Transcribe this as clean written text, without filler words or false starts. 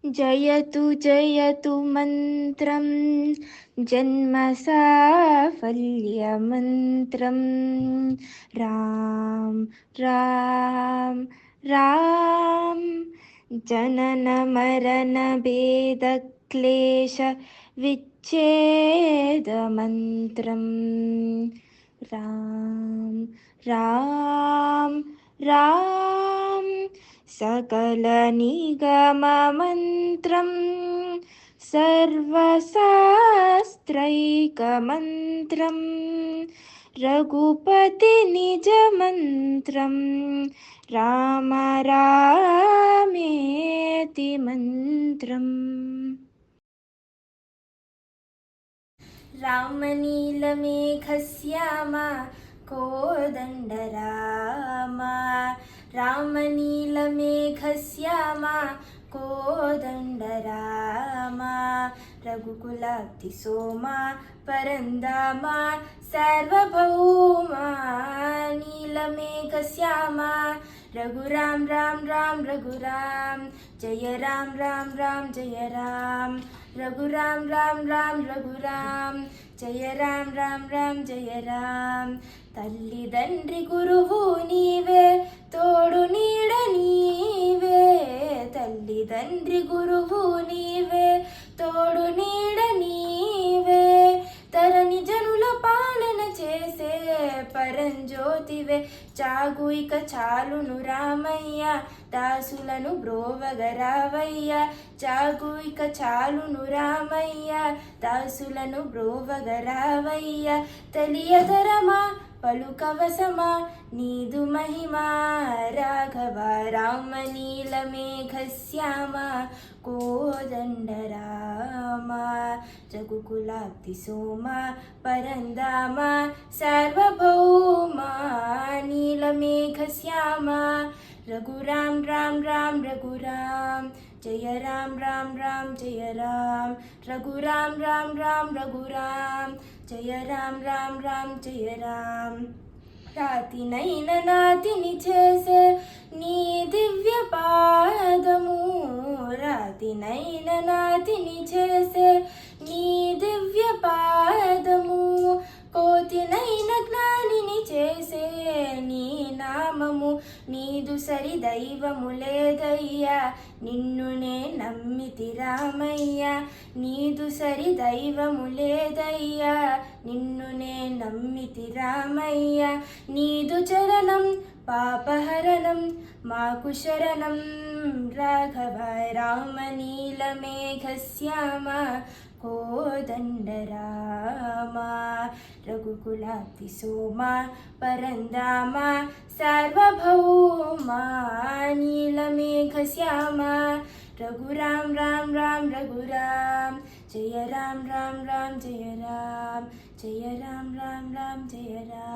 जयतु जयतु मन्त्रं जन्मसाफल्यमन्त्रं राम राम राम जननमरणभेदक्लेश विच्छेदमन्त्रं राम राम राम सकलनिगममन्त्रं सर्वशास्त्रैकमन्त्रं रघुपतिनिजमन्त्रं राम रामेति मन्त्रम्। रामनीलमेघश्यामा कोदण्डरामा रामनीलमेघश्यामा कोदण्डरामा रघुकुलाब्धिसोमा परन्दामा सार्वभौमा नीलमेघश्यामा रघुराम राम राम रघुराम जय राम राम राम जय राम रघुराम राम राम रघुराम जय राम राम राम जय राम तल्लिदंड्रि गुरुवु नीवे तोडु नीड नीवे तल्लिदंड्रि गुरुवु नीवे तोडु नीड नीवे తరణి జనుల పాలన చేసే పరంజ్యోతివే చాగు ఇక చాలును రామయ్య దాసులను బ్రోవగరావయ్య చాగు ఇక చాలును రామయ్య దాసులను బ్రోవగరావయ్య తెలియదరమా పలుకవసమా నీదు మహిమా రాఘవ రామ నీలమేఘశ్యామ కోదండరామ రఘుకులాబ్ధిసోమా పరందామా సార్వభౌమా నీలమేఘశ్యామా రఘురాం రాం రాం రఘురాం జయ రాం రాం రాం జయ రాం రఘురాం రాం రాం రఘురాం జయ రాం రాం రాం జయ రాం రాతినైన నాతిని చేసే నీ దివ్య పాదము రాతినైన నాతిని చేసే నీ దివ్య పాదము కోతినైన జ్ఞానిని చేసే నీ నామము నీదు సరి దైవము లేదయ్యా నిన్ను నే నమ్మితి రామయ్య నీదు సరి దైవము లేదయ్యా నిన్ను నే నమ్మితి రామయ్య నీదు చరణం పాపహరణం మాకు శరణం రాఘవ రామ నీలమేఘశ్యామ కోదండరామ రఘుకులాబ్ధిసోమా పరందామా సార్వభౌమా నీలమేఘశ్యామ రఘురాం రాం రాం రఘురాం జయ రాం రాం రాం జయ రాం జయ రాం రాం రాం జయ రాం